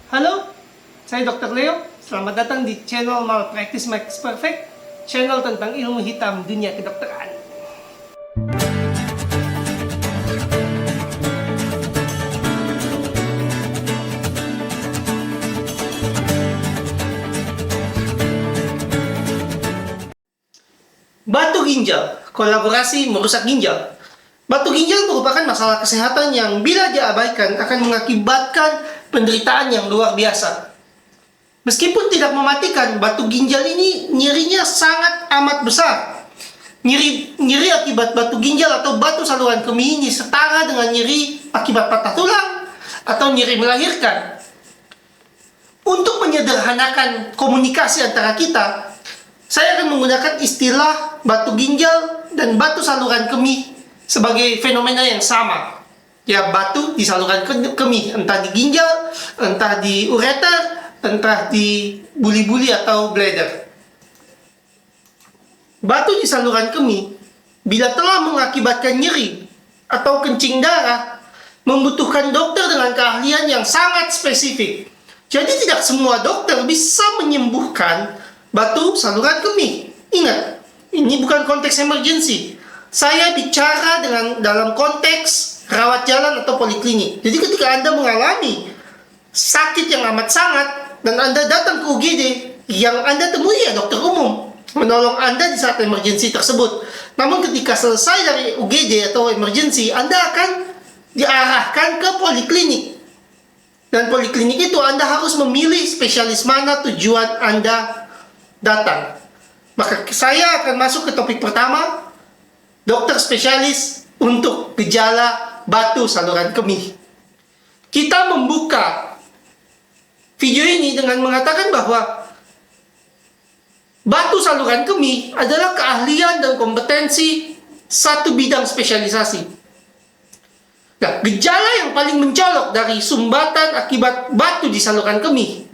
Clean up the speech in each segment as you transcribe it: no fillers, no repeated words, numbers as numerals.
Halo, saya Dr. Leo. Selamat datang di channel Malpractice Makes Perfect, channel tentang ilmu hitam dunia kedokteran. Batu ginjal, kolaborasi merusak ginjal. Batu ginjal merupakan masalah kesehatan yang bila diabaikan akan mengakibatkan penderitaan yang luar biasa. Meskipun tidak mematikan, batu ginjal ini nyerinya sangat amat besar. Nyeri akibat batu ginjal atau batu saluran kemih ini setara dengan nyeri akibat patah tulang atau nyeri melahirkan. Untuk menyederhanakan komunikasi antara kita, saya akan menggunakan istilah batu ginjal dan batu saluran kemih sebagai fenomena yang sama. Ya, batu di saluran kemih, entah di ginjal, entah di ureter, entah di buli-buli atau bladder. Batu di saluran kemih, bila telah mengakibatkan nyeri atau kencing darah, membutuhkan dokter dengan keahlian yang sangat spesifik. Jadi tidak semua dokter bisa menyembuhkan batu saluran kemih. Ingat, ini bukan konteks emergency. Saya bicara dalam konteks rawat jalan atau poliklinik. Jadi ketika Anda mengalami sakit yang amat sangat dan Anda datang ke UGD, yang Anda temui ya dokter umum menolong Anda di saat emergensi tersebut. Namun ketika selesai dari UGD atau emergensi, Anda akan diarahkan ke poliklinik. Dan poliklinik itu Anda harus memilih spesialis mana tujuan Anda datang. Maka saya akan masuk ke topik pertama, dokter spesialis untuk gejala batu saluran kemih. Kita membuka video ini dengan mengatakan bahwa batu saluran kemih adalah keahlian dan kompetensi satu bidang spesialisasi. Nah, gejala yang paling mencolok dari sumbatan akibat batu di saluran kemih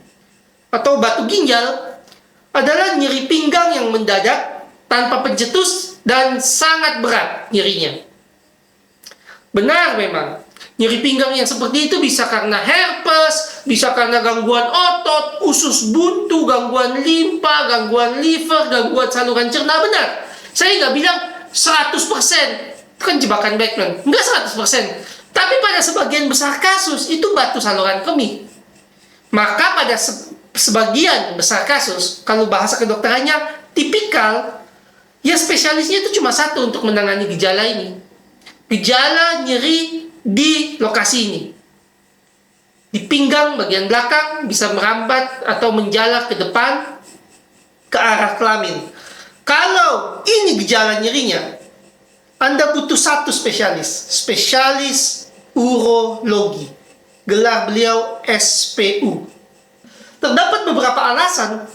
atau batu ginjal adalah nyeri pinggang yang mendadak tanpa pencetus dan sangat berat nyerinya. Benar memang, nyeri pinggang yang seperti itu bisa karena herpes, bisa karena gangguan otot, usus buntu, gangguan limpa, gangguan liver, gangguan saluran cerna. Benar, saya nggak bilang 100%, itu kan jebakan Beckman, nggak 100%. Tapi pada sebagian besar kasus itu batu saluran kemih. Maka pada sebagian besar kasus, kalau bahasa kedokterannya tipikal, ya spesialisnya itu cuma satu untuk menangani gejala ini. Gejala nyeri di lokasi ini. Di pinggang bagian belakang bisa merambat atau menjalar ke depan ke arah kelamin. Kalau ini gejala nyerinya, Anda butuh satu spesialis urologi. Gelar beliau SPU. Terdapat beberapa alasan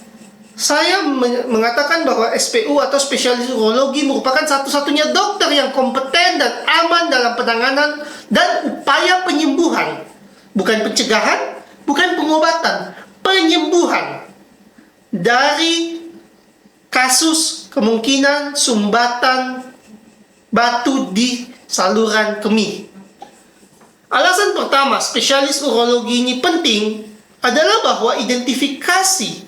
saya mengatakan bahwa SPU atau spesialis urologi merupakan satu-satunya dokter yang kompeten dan aman dalam penanganan dan upaya penyembuhan. Bukan pencegahan, bukan pengobatan, penyembuhan dari kasus kemungkinan sumbatan batu di saluran kemih. Alasan pertama spesialis urologi ini penting adalah bahwa identifikasi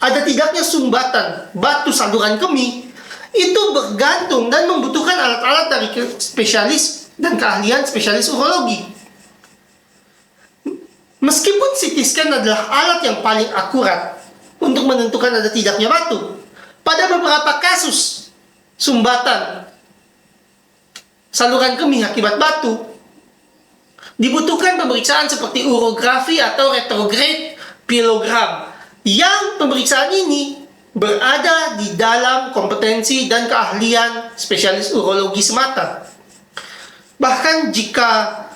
ada tidaknya sumbatan batu saluran kemih itu bergantung dan membutuhkan alat-alat dari spesialis dan keahlian spesialis urologi. Meskipun CT scan adalah alat yang paling akurat untuk menentukan ada tidaknya batu, pada beberapa kasus sumbatan saluran kemih akibat batu, dibutuhkan pemeriksaan seperti urografi atau retrograde pilogram, yang pemeriksaan ini berada di dalam kompetensi dan keahlian spesialis urologi semata. Bahkan jika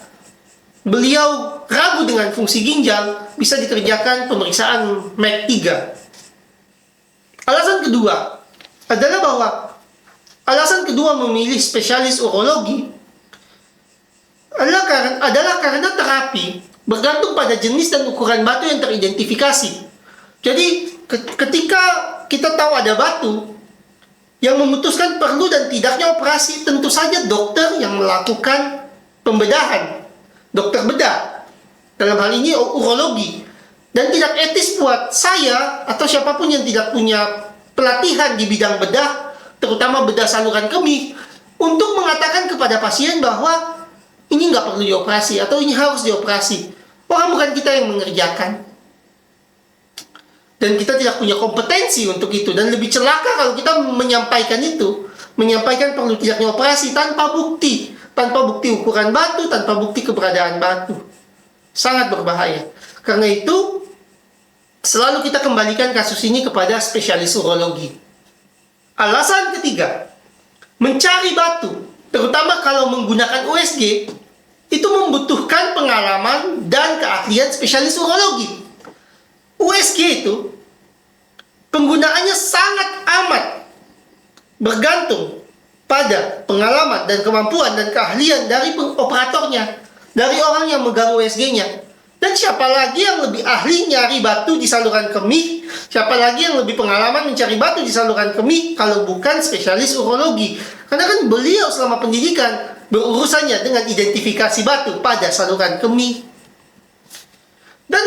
beliau ragu dengan fungsi ginjal, bisa dikerjakan pemeriksaan MEC 3. Alasan kedua memilih spesialis urologi adalah karena terapi bergantung pada jenis dan ukuran batu yang teridentifikasi. Jadi ketika kita tahu ada batu yang memutuskan perlu dan tidaknya operasi, tentu saja dokter yang melakukan pembedahan, dokter bedah, dalam hal ini urologi, Dan tidak etis buat saya atau siapapun yang tidak punya pelatihan di bidang bedah, terutama bedah saluran kemih, untuk mengatakan kepada pasien bahwa ini nggak perlu dioperasi atau ini harus dioperasi. Orang bukan kita yang mengerjakan. Dan kita tidak punya kompetensi untuk itu. Dan lebih celaka kalau kita menyampaikan itu, menyampaikan perlu tidaknya operasi tanpa bukti. Tanpa bukti ukuran batu, tanpa bukti keberadaan batu. Sangat berbahaya. Karena itu, selalu kita kembalikan kasus ini kepada spesialis urologi. Alasan ketiga, mencari batu, terutama kalau menggunakan USG, itu membutuhkan pengalaman dan keahlian spesialis urologi. USG itu penggunaannya sangat amat bergantung pada pengalaman dan kemampuan dan keahlian dari operatornya, dari orang yang megang USG-nya. Dan siapa lagi yang lebih ahli nyari batu di saluran kemih? Siapa lagi yang lebih pengalaman mencari batu di saluran kemih kalau bukan spesialis urologi? Karena kan beliau selama pendidikan berurusannya dengan identifikasi batu pada saluran kemih. Dan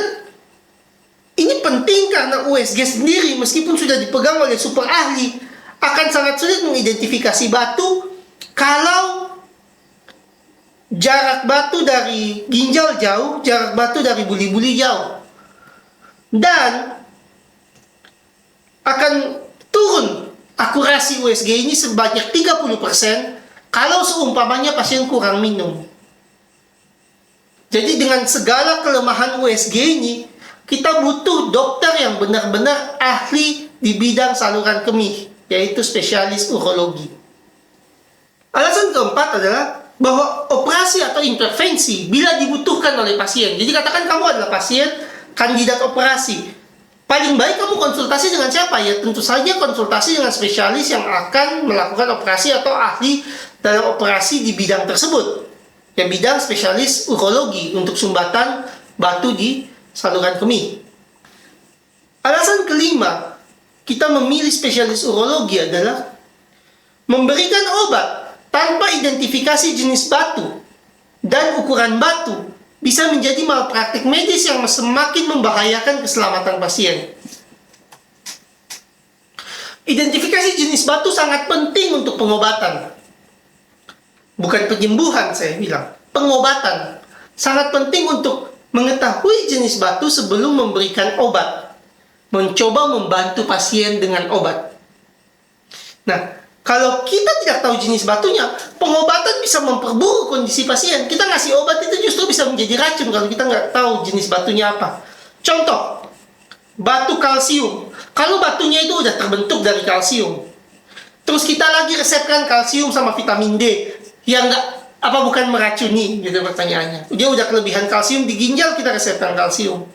ini penting karena USG sendiri meskipun sudah dipegang oleh super ahli akan sangat sulit mengidentifikasi batu kalau jarak batu dari ginjal jauh, jarak batu dari buli-buli jauh. Dan akan turun akurasi USG ini sebanyak 30% kalau seumpamanya pasien kurang minum. Jadi dengan segala kelemahan USG ini, kita butuh dokter yang benar-benar ahli di bidang saluran kemih, yaitu spesialis urologi. Alasan keempat adalah bahwa operasi atau intervensi bila dibutuhkan oleh pasien. Jadi katakan kamu adalah pasien, kandidat operasi. Paling baik kamu konsultasi dengan siapa? Ya tentu saja konsultasi dengan spesialis yang akan melakukan operasi atau ahli dalam operasi di bidang tersebut. Ya bidang spesialis urologi untuk sumbatan batu di saluran kemih. Alasan kelima, kita memilih spesialis urologi adalah memberikan obat tanpa identifikasi jenis batu dan ukuran batu bisa menjadi malpraktik medis yang semakin membahayakan keselamatan pasien. Identifikasi jenis batu sangat penting untuk pengobatan. Bukan penyembuhan, saya bilang. Pengobatan. Sangat penting untuk mengetahui jenis batu sebelum memberikan obat. Mencoba membantu pasien dengan obat. Nah, kalau kita tidak tahu jenis batunya, pengobatan bisa memperburuk kondisi pasien. Kita ngasih obat itu justru bisa menjadi racun kalau kita nggak tahu jenis batunya apa. Contoh, batu kalsium. Kalau batunya itu udah terbentuk dari kalsium, terus kita lagi resepkan kalsium sama vitamin D, yang bukan meracuni, gitu pertanyaannya. Dia udah kelebihan kalsium di ginjal, kita resepkan kalsium.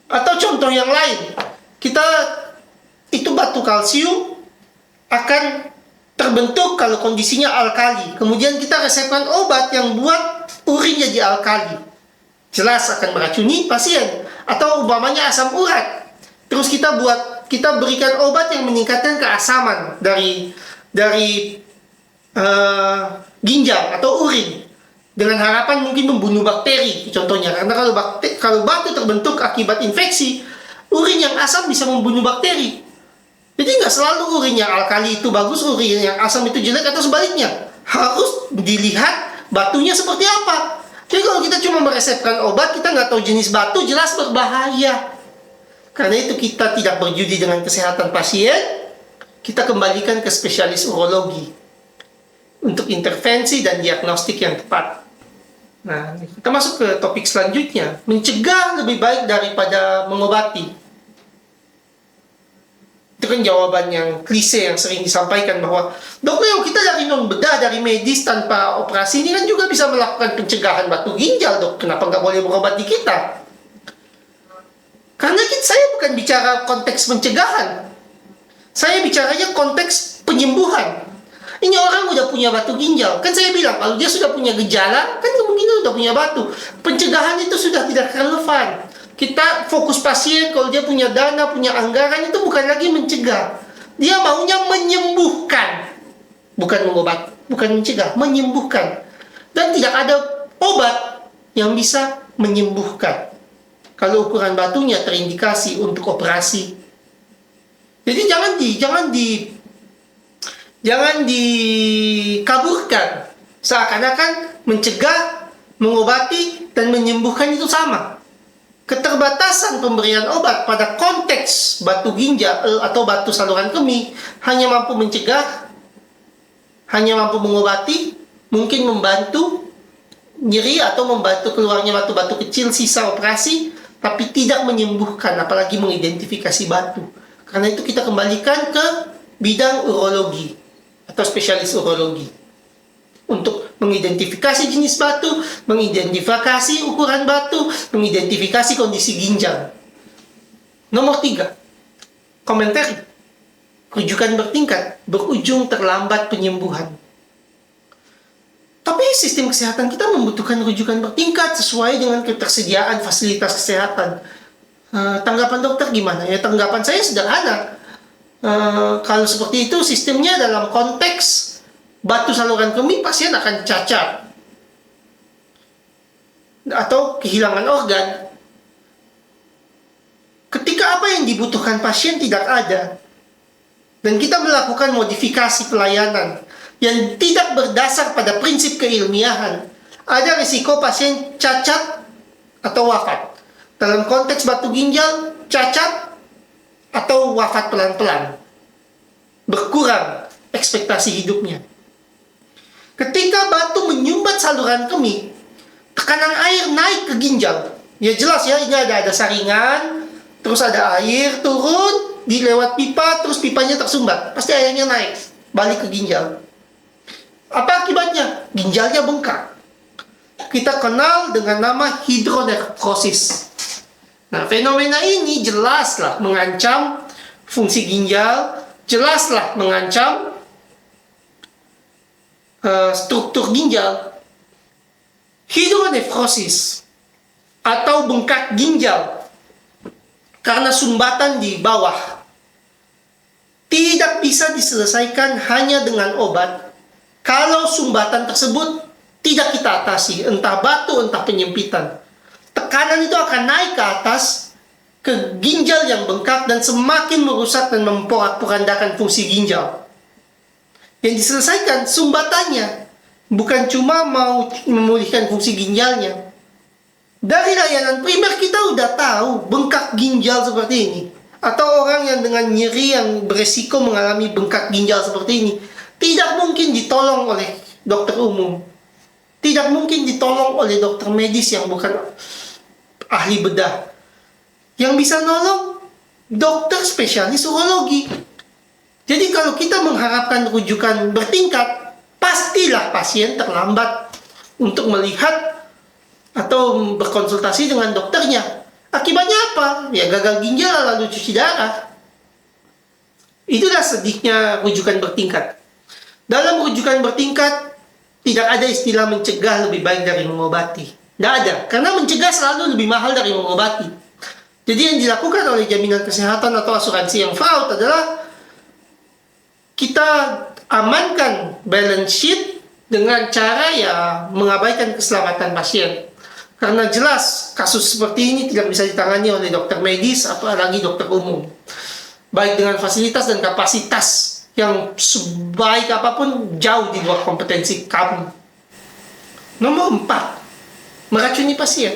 Atau contoh yang lain, itu batu kalsium akan terbentuk kalau kondisinya alkali. Kemudian kita resepkan obat yang buat urin jadi alkali. Jelas akan meracuni pasien. Atau umpamanya asam urat. Terus kita berikan obat yang meningkatkan keasaman dari ginjal atau urin. Dengan harapan mungkin membunuh bakteri, contohnya. Karena kalau batu terbentuk akibat infeksi, urin yang asam bisa membunuh bakteri. Jadi nggak selalu urin yang alkali itu bagus, urin yang asam itu jelek, atau sebaliknya. Harus dilihat batunya seperti apa. Jadi kalau kita cuma meresepkan obat, kita nggak tahu jenis batu, jelas berbahaya. Karena itu kita tidak berjudi dengan kesehatan pasien, kita kembalikan ke spesialis urologi untuk intervensi dan diagnostik yang tepat. Nah, kita masuk ke topik selanjutnya. Mencegah lebih baik daripada mengobati. Itu kan jawaban yang klise yang sering disampaikan bahwa dokter, kita dari non-bedah, dari medis tanpa operasi ini kan juga bisa melakukan pencegahan batu ginjal, dok. Kenapa nggak boleh berobat di kita? Karena saya bukan bicara konteks pencegahan. Saya bicaranya konteks penyembuhan. Ini orang udah punya batu ginjal. Kan saya bilang, kalau dia sudah punya gejala, kan kemungkinan udah punya batu. Pencegahan itu sudah tidak relevan. Kita fokus pasien, kalau dia punya dana, punya anggaran, itu bukan lagi mencegah. Dia maunya menyembuhkan. Bukan mengobat, bukan mencegah, menyembuhkan. Dan tidak ada obat yang bisa menyembuhkan. kalau ukuran batunya terindikasi untuk operasi. Jadi jangan dikaburkan seakan-akan mencegah, mengobati, dan menyembuhkan itu sama. Keterbatasan pemberian obat pada konteks batu ginjal atau batu saluran kemih hanya mampu mencegah, hanya mampu mengobati, mungkin membantu nyeri atau membantu keluarnya batu-batu kecil sisa operasi, tapi tidak menyembuhkan, apalagi mengidentifikasi batu. Karena itu kita kembalikan ke bidang urologi atau spesialis urologi untuk mengidentifikasi jenis batu, mengidentifikasi ukuran batu, mengidentifikasi kondisi ginjal. Nomor 3, komentar. Rujukan bertingkat berujung terlambat penyembuhan. Tapi sistem kesehatan kita membutuhkan rujukan bertingkat sesuai dengan ketersediaan fasilitas kesehatan. Tanggapan dokter gimana? Ya, tanggapan saya sederhana. Kalau seperti itu sistemnya dalam konteks batu saluran kemih, pasien akan cacat atau kehilangan organ. Ketika apa yang dibutuhkan pasien tidak ada, dan kita melakukan modifikasi pelayanan yang tidak berdasar pada prinsip keilmiahan, ada risiko pasien cacat atau wafat. Dalam konteks batu ginjal, cacat atau wafat pelan-pelan. Berkurang ekspektasi hidupnya. Ketika batu menyumbat saluran kemih, tekanan air naik ke ginjal. Ya jelas ya, ini ada saringan, terus ada air turun, dilewat pipa, terus pipanya tersumbat. Pasti airnya naik, balik ke ginjal. Apa akibatnya? Ginjalnya bengkak. Kita kenal dengan nama hidronefrosis. Nah, fenomena ini jelaslah mengancam fungsi ginjal, jelaslah mengancam struktur ginjal. Hidronefrosis atau bengkak ginjal karena sumbatan di bawah tidak bisa diselesaikan hanya dengan obat kalau sumbatan tersebut tidak kita atasi, entah batu, entah penyempitan. Tekanan itu akan naik ke atas, ke ginjal yang bengkak, dan semakin merusak dan memporak-porandakan fungsi ginjal. Yang diselesaikan sumbatannya, bukan cuma mau memulihkan fungsi ginjalnya. Dari layanan primer kita udah tahu bengkak ginjal seperti ini, atau orang yang dengan nyeri yang beresiko mengalami bengkak ginjal seperti ini, tidak mungkin ditolong oleh dokter umum, tidak mungkin ditolong oleh dokter medis yang bukan ahli bedah. Yang bisa nolong dokter spesialis urologi. Jadi kalau kita mengharapkan rujukan bertingkat, pastilah pasien terlambat untuk melihat atau berkonsultasi dengan dokternya. Akibatnya apa? Ya gagal ginjal lalu cuci darah. Itulah sedihnya rujukan bertingkat. Dalam rujukan bertingkat, tidak ada istilah mencegah lebih baik dari mengobati. Tidak ada, karena mencegah selalu lebih mahal dari mengobati. Jadi yang dilakukan oleh jaminan kesehatan atau asuransi yang fraud adalah kita amankan balance sheet dengan cara ya mengabaikan keselamatan pasien. Karena jelas kasus seperti ini tidak bisa ditangani oleh dokter medis, apalagi dokter umum. Baik dengan fasilitas dan kapasitas yang sebaik apapun jauh di luar kompetensi kami. Nomor 4. Meracuni pasien.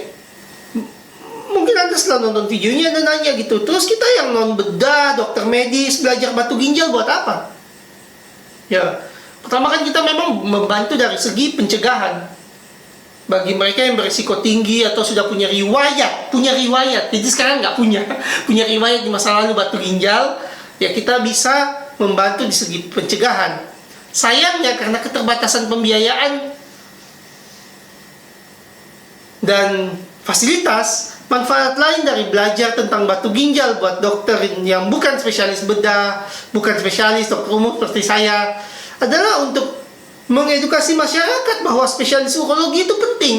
Mungkin Anda setelah nonton videonya Anda nanya gitu, terus kita yang non bedah, dokter medis, belajar batu ginjal buat apa? Ya, pertama kan kita memang membantu dari segi pencegahan. Bagi mereka yang berisiko tinggi atau sudah punya riwayat, jadi sekarang nggak punya riwayat di masa lalu batu ginjal, ya kita bisa membantu di segi pencegahan. Sayangnya karena keterbatasan pembiayaan dan fasilitas, manfaat lain dari belajar tentang batu ginjal buat dokter yang bukan spesialis bedah, bukan spesialis dokter umum seperti saya, adalah untuk mengedukasi masyarakat bahwa spesialis urologi itu penting.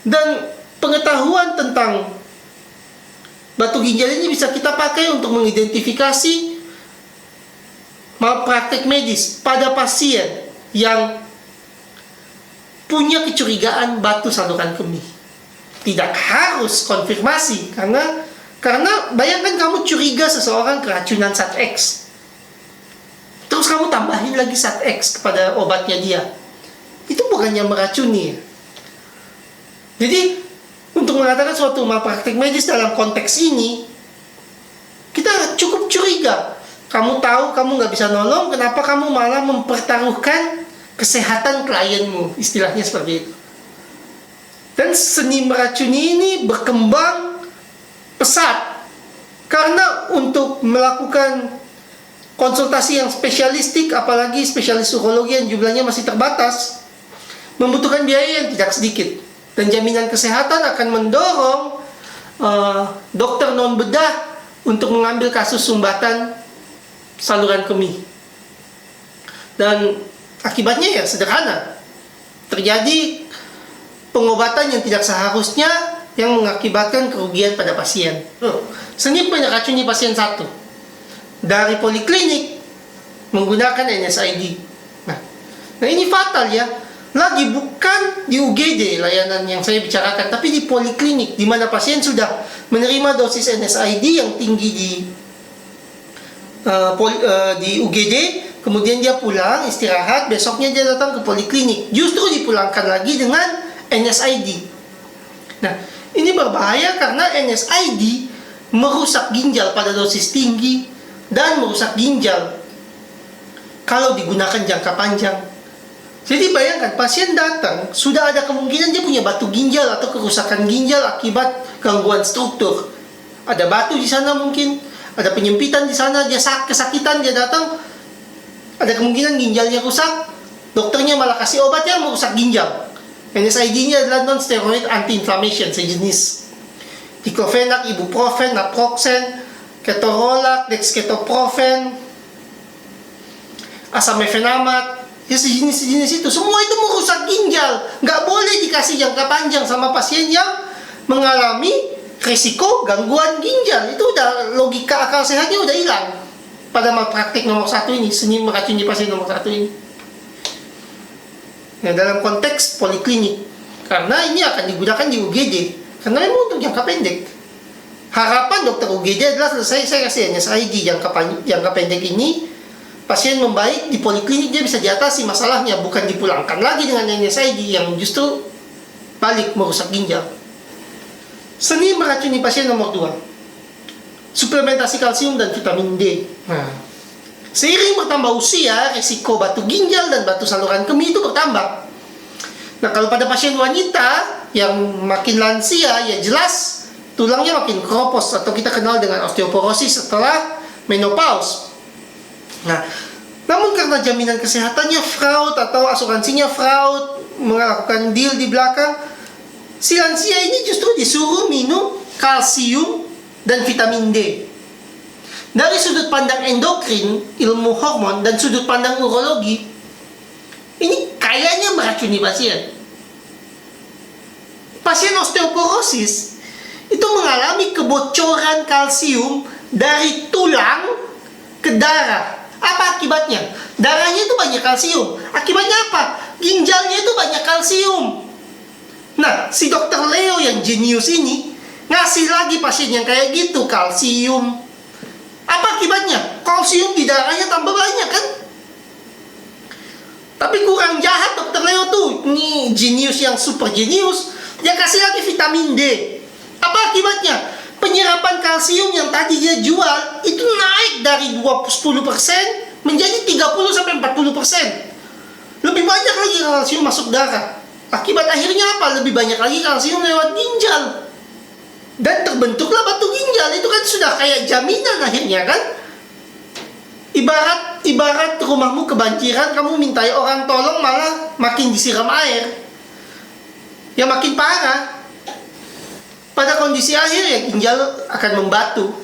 Dan pengetahuan tentang batu ginjal ini bisa kita pakai untuk mengidentifikasi malpraktek medis pada pasien yang punya kecurigaan batu saluran kemih. tidak harus konfirmasi, karena bayangkan kamu curiga seseorang keracunan zat X, terus kamu tambahin lagi zat X kepada obatnya dia, itu bukannya meracuni. Jadi untuk mengatakan suatu malpraktik medis dalam konteks ini, kita cukup curiga. Kamu tahu kamu nggak bisa nolong, kenapa kamu malah mempertaruhkan kesehatan klienmu, istilahnya seperti itu. Dan seni meracuni ini berkembang pesat, karena untuk melakukan konsultasi yang spesialistik, apalagi spesialis urologi yang jumlahnya masih terbatas, membutuhkan biaya yang tidak sedikit. Dan jaminan kesehatan akan mendorong dokter non bedah untuk mengambil kasus sumbatan saluran kemih. Dan akibatnya ya sederhana, terjadi pengobatan yang tidak seharusnya yang mengakibatkan kerugian pada pasien. Seni meracuni pasien satu dari poliklinik menggunakan NSAID. Nah ini fatal ya. Lagi bukan di UGD layanan yang saya bicarakan, tapi di poliklinik, di mana pasien sudah menerima dosis NSAID yang tinggi di UGD, kemudian dia pulang istirahat, besoknya dia datang ke poliklinik, justru dipulangkan lagi dengan NSAID. Nah ini berbahaya karena NSAID merusak ginjal pada dosis tinggi dan merusak ginjal kalau digunakan jangka panjang. Jadi bayangkan, pasien datang, sudah ada kemungkinan dia punya batu ginjal atau kerusakan ginjal akibat gangguan struktur. Ada batu di sana mungkin, ada penyempitan di sana, dia kesakitan, dia datang, ada kemungkinan ginjalnya rusak, dokternya malah kasih obat yang merusak ginjal. NSAID-nya adalah non-steroid anti-inflammation sejenis. Diclofenac, ibuprofen, naproxen, ketorolac, dexketoprofen, asam mefenamat, ya sejenis itu, semua itu merusak ginjal. Nggak boleh dikasih jangka panjang sama pasien yang mengalami risiko gangguan ginjal. Itu udah logika akal sehatnya udah hilang pada malpraktik nomor 1 ini, seni meracuni pasien nomor 1 ini. Nah, dalam konteks poliklinik, karena ini akan digunakan di UGD, karena memang untuk jangka pendek. Harapan dokter UGD adalah selesai saya kasih NSAID jangka pendek ini, pasien membaik di poliklinik, dia bisa diatasi masalahnya, bukan dipulangkan lagi dengan NSAID yang justru balik merusak ginjal. Seni meracuni pasien nomor 2, suplementasi kalsium dan vitamin D. Seiring bertambah usia, risiko batu ginjal dan batu saluran kemih itu bertambah. Nah kalau pada pasien wanita yang makin lansia, ya jelas tulangnya makin keropos atau kita kenal dengan osteoporosis setelah menopause. Nah, namun karena jaminan kesehatannya fraud atau asuransinya fraud, melakukan deal di belakang, si lansia ini justru disuruh minum kalsium dan vitamin D. Dari sudut pandang endokrin, ilmu hormon, dan sudut pandang urologi, ini kayaknya meracuni pasien. Pasien osteoporosis itu mengalami kebocoran kalsium dari tulang ke darah. Apa akibatnya? Darahnya itu banyak kalsium. Akibatnya apa? Ginjalnya itu banyak kalsium. Nah, si dokter Leo yang jenius ini ngasih lagi pasien yang kayak gitu kalsium. Apa akibatnya? Kalsium di darahnya tambah banyak kan? Tapi kurang jahat dokter Leo tuh. Ini jenius yang super jenius. Dia kasih lagi vitamin D. Apa akibatnya? Penyerapan kalsium yang tadi dia jual itu naik dari 10% menjadi 30-40%. Lebih banyak lagi kalsium masuk darah. Akibat akhirnya apa? Lebih banyak lagi kalsium lewat ginjal. Dan terbentuklah batu ginjal. Itu kan sudah kayak jaminan akhirnya kan? Ibarat rumahmu kebanjiran, kamu mintai orang tolong malah makin disiram air. Ya makin parah. Pada kondisi akhir ya ginjal akan membatu.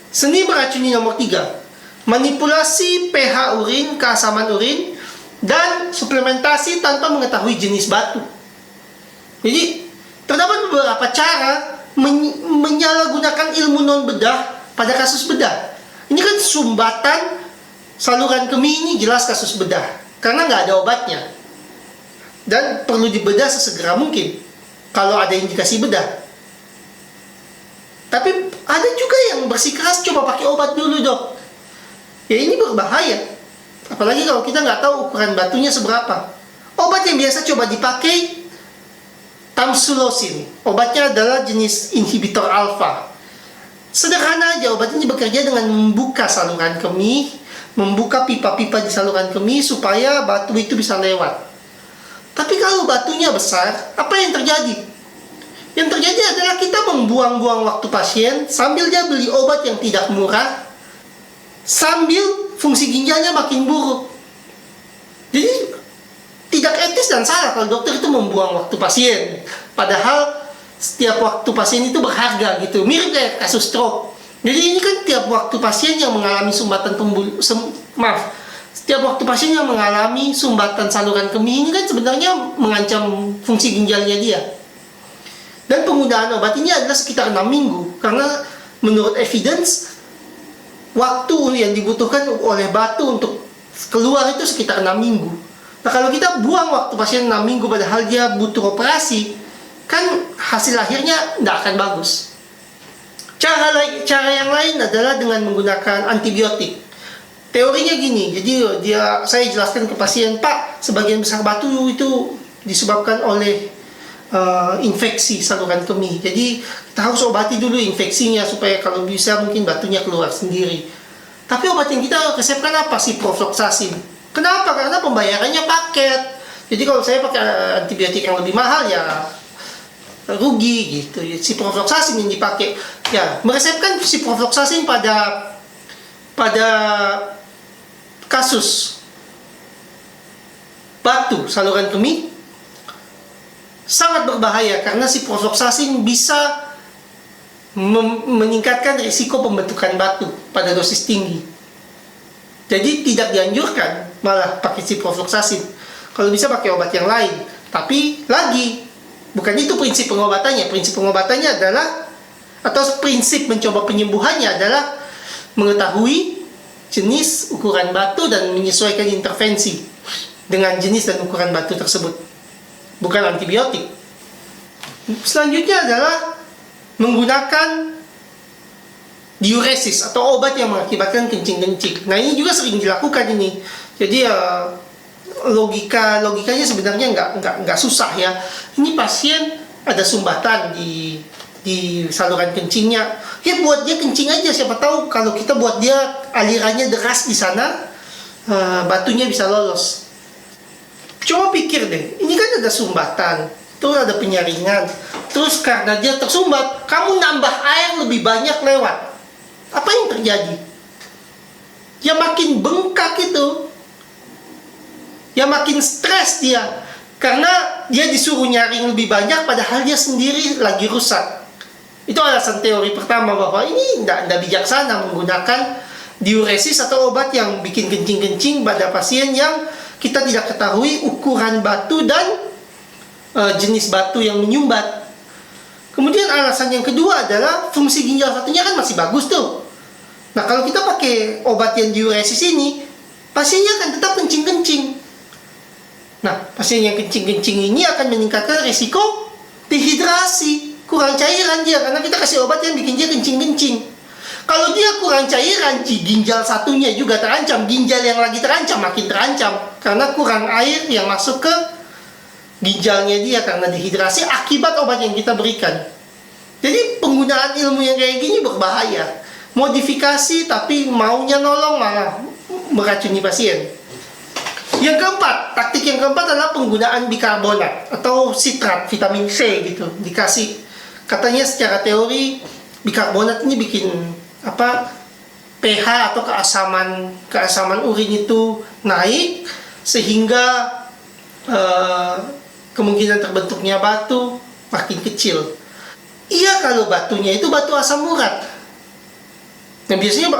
Seni meracuni nomor 3, manipulasi pH urin, keasaman urin, dan suplementasi tanpa mengetahui jenis batu. Jadi terdapat beberapa cara menyalahgunakan ilmu non bedah pada kasus bedah. Ini kan sumbatan saluran kemih, ini jelas kasus bedah karena nggak ada obatnya dan perlu dibedah sesegera mungkin. kalau ada indikasi bedah. Tapi ada juga yang bersikeras coba pakai obat dulu dok. Ya ini berbahaya. Apalagi kalau kita nggak tahu ukuran batunya seberapa. Obat yang biasa coba dipakai tamsulosin. Obatnya adalah jenis inhibitor alfa. Sederhana aja, obat ini bekerja dengan membuka saluran kemih, membuka pipa-pipa di saluran kemih supaya batu itu bisa lewat. Tapi kalau batunya besar, apa yang terjadi? Yang terjadi adalah kita membuang-buang waktu pasien sambil dia beli obat yang tidak murah, sambil fungsi ginjalnya makin buruk. Jadi tidak etis dan salah kalau dokter itu membuang waktu pasien. Padahal setiap waktu pasien itu berharga gitu. Mirip kayak kasus stroke. Jadi ini kan tiap waktu pasien yang mengalami sumbatan setiap waktu pasien yang mengalami sumbatan saluran kemih ini kan sebenarnya mengancam fungsi ginjalnya dia. Dan penggunaan obat ini adalah sekitar 6 minggu. Karena menurut evidence, waktu yang dibutuhkan oleh batu untuk keluar itu sekitar 6 minggu. Nah kalau kita buang waktu pasien 6 minggu padahal dia butuh operasi, kan hasil akhirnya tidak akan bagus. Cara yang lain adalah dengan menggunakan antibiotik. Teorinya gini, jadi saya jelaskan ke pasien, Pak, sebagian besar batu itu disebabkan oleh infeksi saluran kemih. Jadi kita harus obati dulu infeksinya supaya kalau bisa mungkin batunya keluar sendiri. Tapi obat yang kita resepkan apa? Ciprofloxacin. Kenapa? Karena pembayarannya paket. Jadi kalau saya pakai antibiotik yang lebih mahal ya rugi gitu. Ciprofloxacin yang dipakai. Ya, meresepkan ciprofloxacin pada kasus batu saluran kemih sangat berbahaya karena ciprofloxacin bisa meningkatkan risiko pembentukan batu pada dosis tinggi. Jadi tidak dianjurkan malah pakai ciprofloxacin. Kalau bisa pakai obat yang lain. Tapi lagi, bukan itu prinsip pengobatannya. Prinsip pengobatannya adalah, atau prinsip mencoba penyembuhannya adalah mengetahui jenis ukuran batu dan menyesuaikan intervensi dengan jenis dan ukuran batu tersebut. Bukan antibiotik. Selanjutnya adalah menggunakan diuresis atau obat yang mengakibatkan kencing-kencing. Nah ini juga sering dilakukan ini. Jadi logikanya sebenarnya nggak susah ya. Ini pasien ada sumbatan di saluran kencingnya. Ya buat dia kencing aja. Siapa tahu kalau kita buat dia alirannya deras di sana, batunya bisa lolos. Coba pikir deh, ini kan ada sumbatan, terus ada penyaringan, terus karena dia tersumbat, kamu nambah air lebih banyak lewat. Apa yang terjadi? Ya makin bengkak itu, ya makin stres dia, karena dia disuruh nyaring lebih banyak, padahal dia sendiri lagi rusak. Itu alasan teori pertama bahwa ini tidak bijaksana menggunakan diuresis atau obat yang bikin kencing-kencing pada pasien yang kita tidak ketahui ukuran batu dan jenis batu yang menyumbat. Kemudian alasan yang kedua adalah fungsi ginjal satunya kan masih bagus tuh. Nah kalau kita pakai obat yang diuresis ini, pasiennya akan tetap kencing-kencing. Nah pasien yang kencing-kencing ini akan meningkatkan risiko dehidrasi, kurang cairan dia, karena kita kasih obat yang bikin dia kencing-kencing. Kalau dia kurang cairan, ginjal satunya juga terancam, ginjal yang lagi terancam makin terancam, karena kurang air yang masuk ke ginjalnya dia karena dehidrasi akibat obat yang kita berikan. Jadi penggunaan ilmu yang kayak gini berbahaya. Modifikasi tapi maunya nolong malah meracuni pasien. Yang keempat, taktik yang keempat adalah penggunaan bikarbonat atau sitrat vitamin C gitu. Dikasih, katanya secara teori bikarbonat ini bikin pH atau keasaman urin itu naik sehingga kemungkinan terbentuknya batu makin kecil. Iya kalau batunya itu batu asam urat. Dan biasanya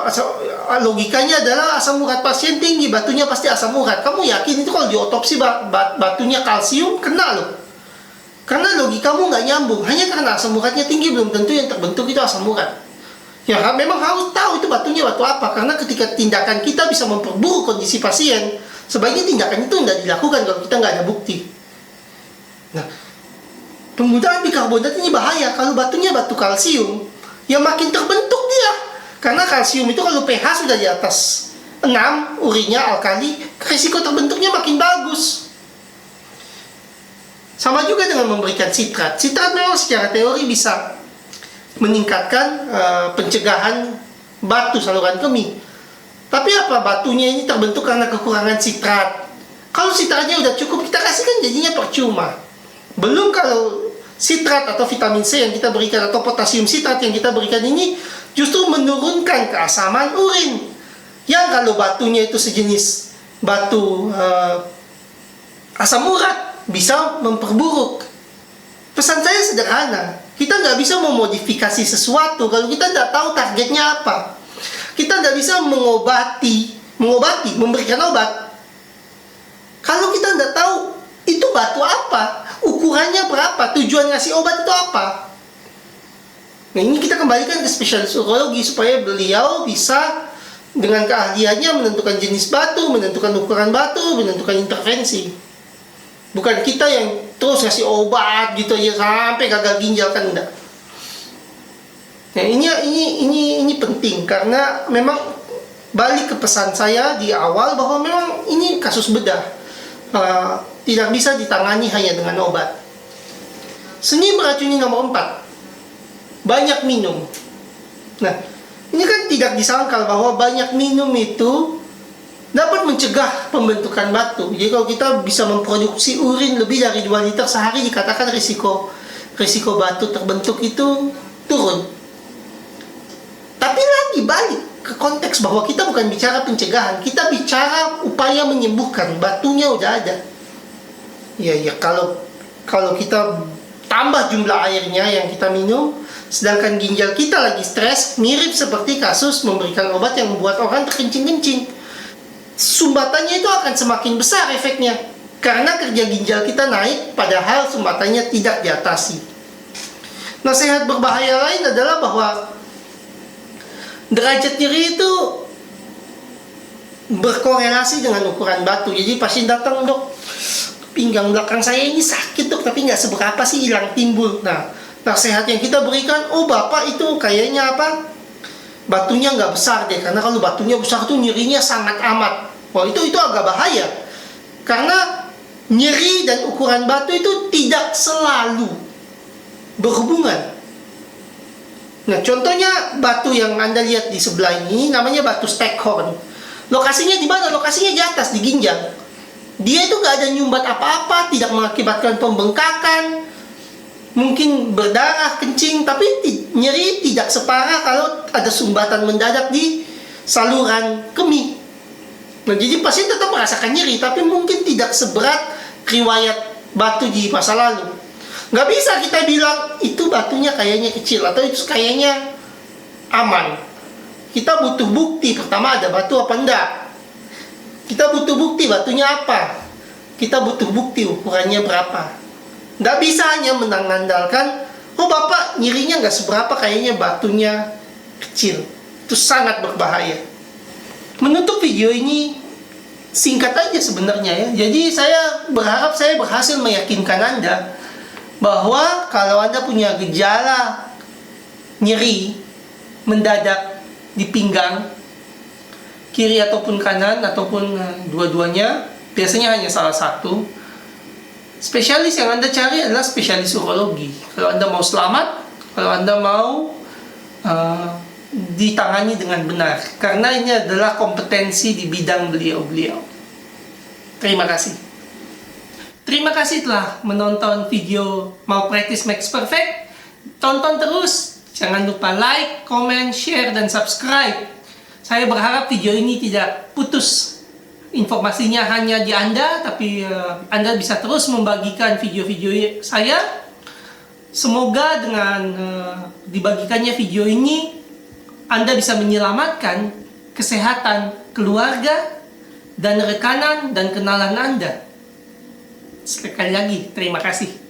logikanya adalah asam urat pasien tinggi, batunya pasti asam urat. Kamu yakin itu kalau diotopsi batunya kalsium, kena loh. Karena logikamu nggak nyambung. Hanya karena asam uratnya tinggi belum tentu yang terbentuk itu asam urat. Ya memang harus tahu itu batunya batu apa. Karena ketika tindakan kita bisa memperburuk kondisi pasien, sebaiknya tindakan itu tidak dilakukan kalau kita nggak ada bukti. Nah, Penggunaan bikarbonat ini bahaya kalau batunya batu kalsium, yang makin terbentuk dia. Karena kalsium itu kalau pH sudah di atas 6, urinnya alkali, risiko terbentuknya makin bagus. Sama juga dengan memberikan sitrat. Sitrat memang secara teori bisa meningkatkan pencegahan batu saluran kemih. Tapi apa, batunya ini terbentuk karena kekurangan sitrat. Kalau sitratnya udah cukup, kita kasihkan jadinya percuma. Belum kalau sitrat atau vitamin C yang kita berikan atau potasium sitrat yang kita berikan ini justru menurunkan keasaman urin. Yang kalau batunya itu sejenis batu asam urat, bisa memperburuk. Pesan saya sederhana, kita nggak bisa memodifikasi sesuatu kalau kita nggak tahu targetnya apa. Kita nggak bisa mengobati, memberikan obat kalau kita nggak tahu itu batu apa, ukurannya berapa, tujuan ngasih obat itu apa. Nah, ini kita kembalikan ke spesialis urologi supaya beliau bisa dengan keahliannya menentukan jenis batu, menentukan ukuran batu, menentukan intervensi. Bukan kita yang terus ngasih obat gitu aja sampai gagal ginjal, kan enggak. Nah, ini penting karena memang balik ke pesan saya di awal bahwa memang ini kasus bedah. Tidak bisa ditangani hanya dengan obat. Seni meracuni nomor 4, banyak minum. Nah, ini kan tidak disangkal bahwa banyak minum itu dapat mencegah pembentukan batu. Jadi kalau kita bisa memproduksi urin lebih dari 2 liter sehari, dikatakan risiko batu terbentuk itu turun. Tapi lagi balik ke konteks bahwa kita bukan bicara pencegahan, kita bicara upaya menyembuhkan. Batunya udah ada. Ya kalau kita tambah jumlah airnya yang kita minum, sedangkan ginjal kita lagi stres, mirip seperti kasus memberikan obat yang membuat orang terkencing-kencing. Sumbatannya itu akan semakin besar efeknya karena kerja ginjal kita naik padahal sumbatannya tidak diatasi. Nasihat berbahaya lain adalah bahwa derajat nyeri itu berkorelasi dengan ukuran batu. Jadi pasien datang, dok, pinggang belakang saya ini sakit dok, tapi nggak seberapa sih, hilang timbul. Nah, nasihat yang kita berikan, oh bapak itu kayaknya apa, batunya nggak besar deh, karena kalau batunya besar tuh nyerinya sangat amat. Wah, itu agak bahaya, karena nyeri dan ukuran batu itu tidak selalu berhubungan. Nah, contohnya batu yang Anda lihat di sebelah ini namanya batu Steckhorn. Lokasinya di mana? Lokasinya di atas, di ginjal. Dia itu nggak ada nyumbat apa-apa, tidak mengakibatkan pembengkakan, mungkin berdarah, kencing, tapi nyeri tidak separah kalau ada sumbatan mendadak di saluran kemih. Nah, jadi pasien tetap merasakan nyeri, tapi mungkin tidak seberat riwayat batu di masa lalu. Nggak bisa kita bilang itu batunya kayaknya kecil atau itu kayaknya aman. Kita butuh bukti. Pertama, ada batu apa enggak. Kita butuh bukti batunya apa. Kita butuh bukti ukurannya berapa. Nggak bisa hanya mengandalkan, oh bapak nyirinya nggak seberapa, kayaknya batunya kecil. Itu sangat berbahaya. Menutup video ini singkat aja sebenarnya ya. Jadi saya berharap saya berhasil meyakinkan Anda bahwa kalau Anda punya gejala nyeri mendadak di pinggang kiri ataupun kanan ataupun dua-duanya, biasanya hanya salah satu, spesialis yang Anda cari adalah spesialis urologi. Kalau Anda mau selamat, kalau Anda mau ditangani dengan benar, karena ini adalah kompetensi di bidang beliau-beliau. Terima kasih. Terima kasih telah menonton video Malpractice Makes Perfect. Tonton terus. Jangan lupa like, comment, share, dan subscribe. Saya berharap video ini tidak putus. Informasinya hanya di Anda, tapi Anda bisa terus membagikan video-video saya. Semoga dengan dibagikannya video ini, Anda bisa menyelamatkan kesehatan keluarga dan rekanan dan kenalan Anda. Sekali lagi, terima kasih.